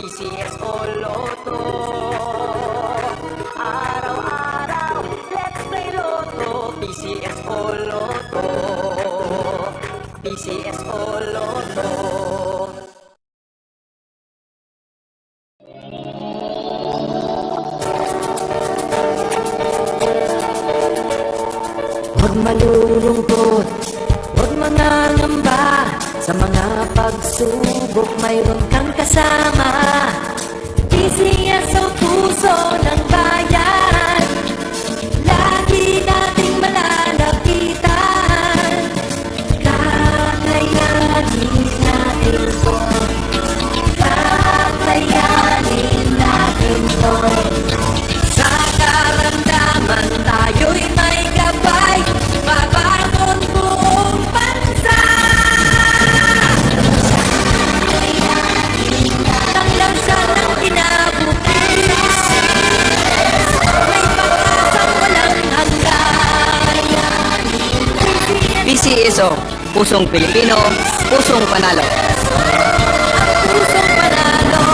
PCSO Lotto. Araw-araw, let's play Lotto. PCSO Lotto. PCSO Lotto. Huwag malulungkot, huwag mangangamba. Sa mga pagsubok mayroon kang kasama. PCSO puso ng bayan, lagi nating malalapitan. Kakayanin natin to, kakayanin natin to. Sa karamdaman tayo'y may gabay, babangon buong bansa. Ang lansa ng kinabukasan, may pag-asang walang hanggan. PCSO, pusong Pilipino, pusong panalo. Pusong panalo.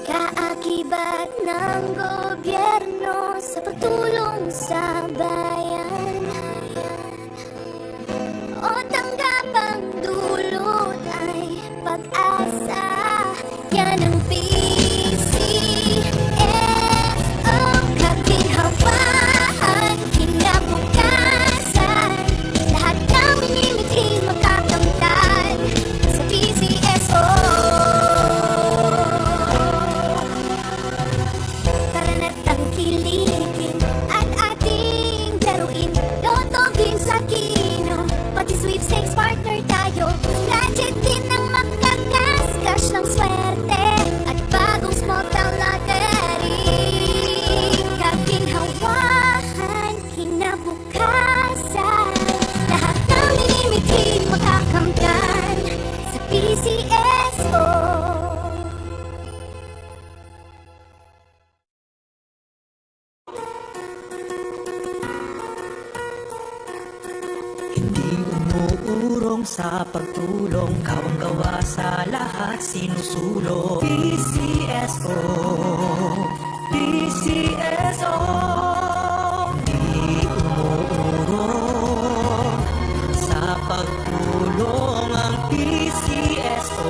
Kaakibat ng gobyerno sa pagtulong sa bayan, o tanggap ang dulot ay pag-asa. Yan ang PCSO, kaginhawaan, kinabukasan. Lahat ng minimiting makakamtan sa PCSO. Tara na't tangkilikin at ating laruin. Lotto games sa kino, pati sweepstakes partner tayo. Gadget din ang makakas, cash ng swerte at bagong small town lottery. Kaginhawahan, kinabukasan. Lahat ng minimiting makakamtan sa PCSO. Hindi umuurong sa pagtulong, kawang-gawa sa lahat sinusulong. PCSO, PCSO. Hindi umuurong sa pagtulong ang PCSO.